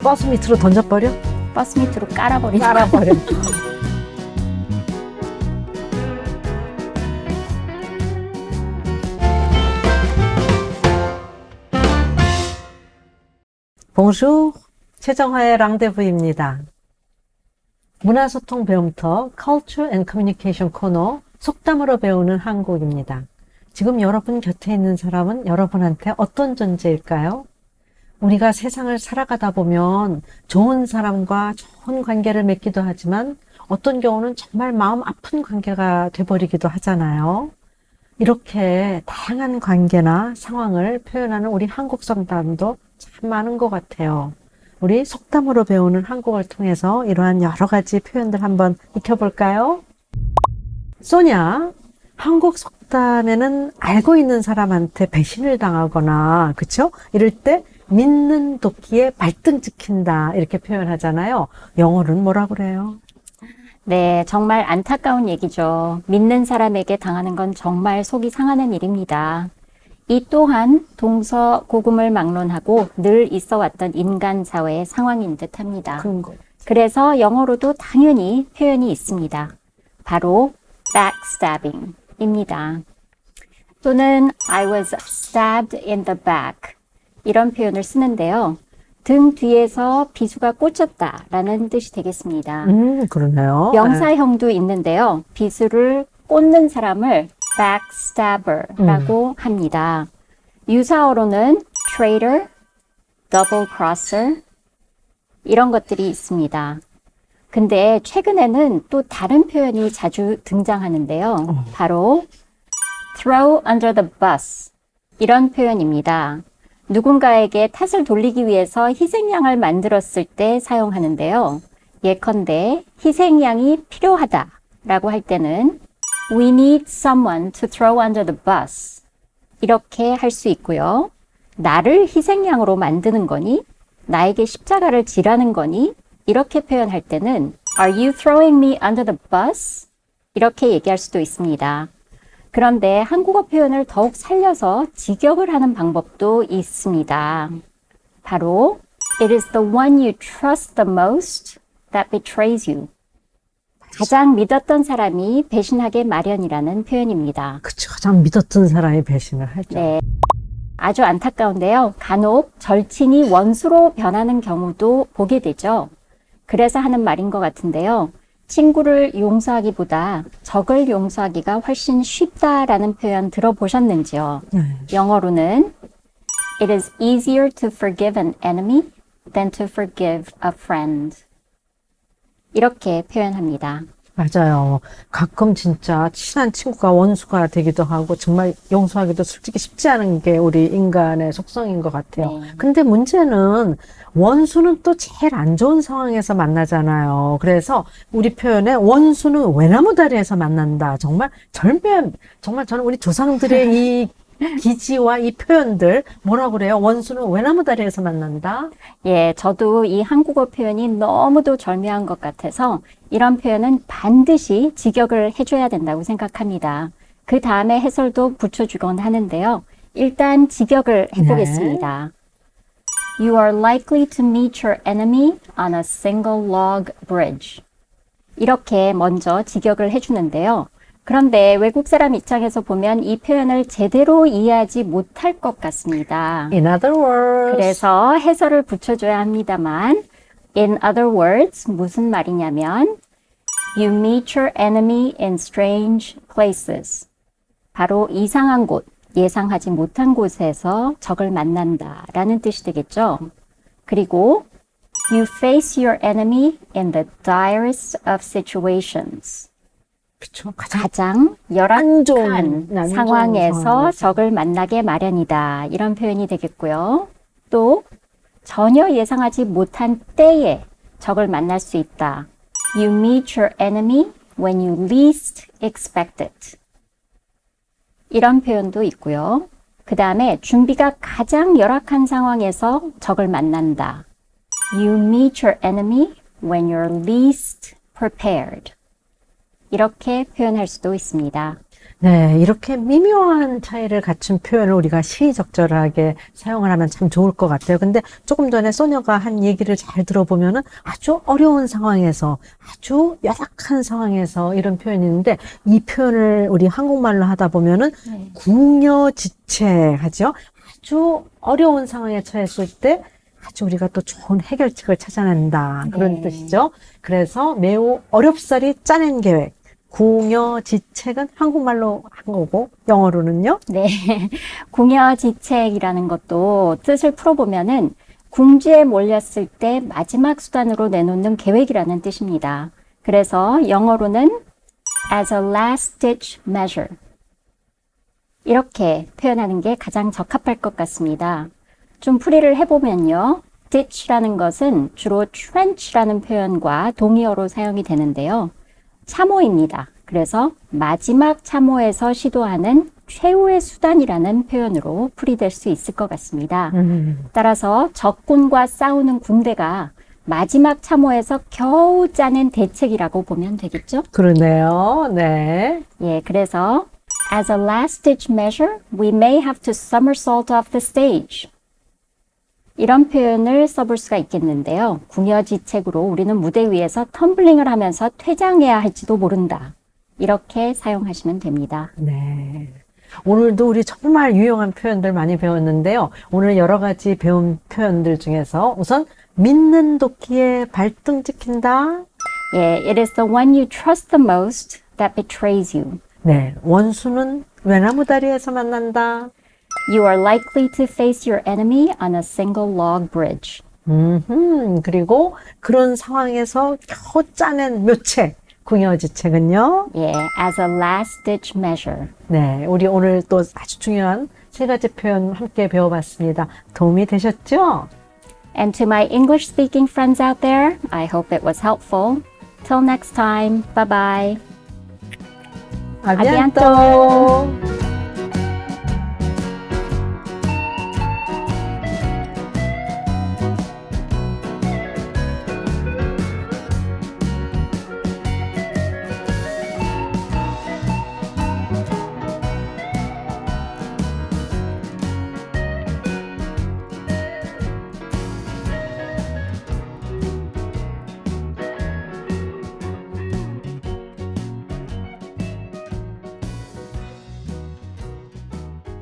버스 밑으로 던져버려? 버스 밑으로 깔아버리는 깔아버려. 봉슈 최정화의 랑데부입니다. 문화소통 배움터 Culture and Communication 코너 속담으로 배우는 한국입니다. 지금 여러분 곁에 있는 사람은 여러분한테 어떤 존재일까요? 우리가 세상을 살아가다 보면 좋은 사람과 좋은 관계를 맺기도 하지만 어떤 경우는 정말 마음 아픈 관계가 돼버리기도 하잖아요. 이렇게 다양한 관계나 상황을 표현하는 우리 한국 속담도 참 많은 것 같아요. 우리 속담으로 배우는 한국어를 통해서 이러한 여러 가지 표현들 한번 익혀볼까요? 소냐, 한국 속담에는 알고 있는 사람한테 배신을 당하거나, 그쵸? 이럴 때 믿는 도끼에 발등 찍힌다 이렇게 표현하잖아요. 영어로는 뭐라 그래요? 네, 정말 안타까운 얘기죠. 믿는 사람에게 당하는 건 정말 속이 상하는 일입니다. 이 또한 동서고금을 막론하고 늘 있어 왔던 인간 사회의 상황인 듯 합니다. 그래서 영어로도 당연히 표현이 있습니다. 바로 backstabbing입니다. 또는 I was stabbed in the back 이런 표현을 쓰는데요. 등 뒤에서 비수가 꽂혔다라는 뜻이 되겠습니다. 그러네요. 명사형도 있는데요. 비수를 꽂는 사람을 backstabber라고 합니다. 유사어로는 traitor, double crosser 이런 것들이 있습니다. 근데 최근에는 또 다른 표현이 자주 등장하는데요. 바로 throw under the bus 이런 표현입니다. 누군가에게 탓을 돌리기 위해서 희생양을 만들었을 때 사용하는데요. 예컨대 희생양이 필요하다라고 할 때는 We need someone to throw under the bus. 이렇게 할 수 있고요. 나를 희생양으로 만드는 거니? 나에게 십자가를 지라는 거니? 이렇게 표현할 때는 Are you throwing me under the bus? 이렇게 얘기할 수도 있습니다. 그런데 한국어 표현을 더욱 살려서 직역을 하는 방법도 있습니다. 바로 It is the one you trust the most that betrays you. 가장 믿었던 사람이 배신하게 마련이라는 표현입니다. 그쵸. 가장 믿었던 사람이 배신을 하죠. 네. 아주 안타까운데요. 간혹 절친이 원수로 변하는 경우도 보게 되죠. 그래서 하는 말인 것 같은데요. 친구를 용서하기보다 적을 용서하기가 훨씬 쉽다라는 표현 들어보셨는지요? 영어로는 It is easier to forgive an enemy than to forgive a friend. 이렇게 표현합니다. 맞아요. 가끔 진짜 친한 친구가 원수가 되기도 하고 정말 용서하기도 솔직히 쉽지 않은 게 우리 인간의 속성인 것 같아요. 네. 근데 문제는 원수는 또 제일 안 좋은 상황에서 만나잖아요. 그래서 우리 표현에 원수는 외나무다리에서 만난다. 정말 정말 저는 우리 조상들의 이 기지와 이 표현들 뭐라 그래요? 원수는 외나무다리에서 만난다? 예, 저도 이 한국어 표현이 너무도 절묘한 것 같아서 이런 표현은 반드시 직역을 해줘야 된다고 생각합니다. 그 다음에 해설도 붙여주곤 하는데요. 일단 직역을 해보겠습니다. You are likely to meet your enemy on a single log bridge. 이렇게 먼저 직역을 해주는데요. 그런데 외국 사람 입장에서 보면 이 표현을 제대로 이해하지 못할 것 같습니다. In other words. 그래서 해설을 붙여줘야 합니다만 In other words, 무슨 말이냐면 You meet your enemy in strange places. 바로 이상한 곳, 예상하지 못한 곳에서 적을 만난다라는 뜻이 되겠죠. 그리고 You face your enemy in the direst of situations. 그쵸. 가장 열악한 상황에서 적을 만나게 마련이다. 이런 표현이 되겠고요. 또 전혀 예상하지 못한 때에 적을 만날 수 있다. You meet your enemy when you least expect it. 이런 표현도 있고요. 그 다음에 준비가 가장 열악한 상황에서 적을 만난다. You meet your enemy when you're least prepared. 이렇게 표현할 수도 있습니다. 네, 이렇게 미묘한 차이를 갖춘 표현을 우리가 시의적절하게 사용을 하면 참 좋을 것 같아요. 근데 조금 전에 소녀가 한 얘기를 잘 들어보면은 아주 어려운 상황에서, 아주 열악한 상황에서 이런 표현이 있는데 이 표현을 우리 한국말로 하다 보면은 네. 궁여지책하죠. 아주 어려운 상황에 처했을 때 아주 우리가 또 좋은 해결책을 찾아낸다. 그런 네. 뜻이죠. 그래서 매우 어렵사리 짜낸 계획. 궁여지책은 한국말로 한 거고 영어로는요? 네. 궁여지책이라는 것도 뜻을 풀어보면은 궁지에 몰렸을 때 마지막 수단으로 내놓는 계획이라는 뜻입니다. 그래서 영어로는 as a last-ditch measure. 이렇게 표현하는 게 가장 적합할 것 같습니다. 좀 풀이를 해보면요. ditch라는 것은 주로 trench라는 표현과 동의어로 사용이 되는데요. 참호입니다. 그래서 마지막 참호에서 시도하는 최후의 수단이라는 표현으로 풀이될 수 있을 것 같습니다. 따라서 적군과 싸우는 군대가 마지막 참호에서 겨우 짜낸 대책이라고 보면 되겠죠? 그러네요. 네. 예, 그래서 as a last-ditch measure, we may have to somersault off the stage. 이런 표현을 써볼 수가 있겠는데요. 궁여지책으로 우리는 무대 위에서 텀블링을 하면서 퇴장해야 할지도 모른다. 이렇게 사용하시면 됩니다. 네. 오늘도 우리 정말 유용한 표현들 많이 배웠는데요. 오늘 여러 가지 배운 표현들 중에서 우선 믿는 도끼에 발등 찍힌다. 예, it is the one you trust the most that betrays you. 네. 원수는 외나무 다리에서 만난다. You are likely to face your enemy on a single log bridge. 그리고 그런 상황에서 겨우 짜낸 묘책, 궁여지책은요. 예, as a last-ditch measure. 네, 우리 오늘 또 아주 중요한 세 가지 표현 함께 배워봤습니다. 도움이 되셨죠? And to my English-speaking friends out there, I hope it was helpful. Till next time, bye-bye. 아비안토.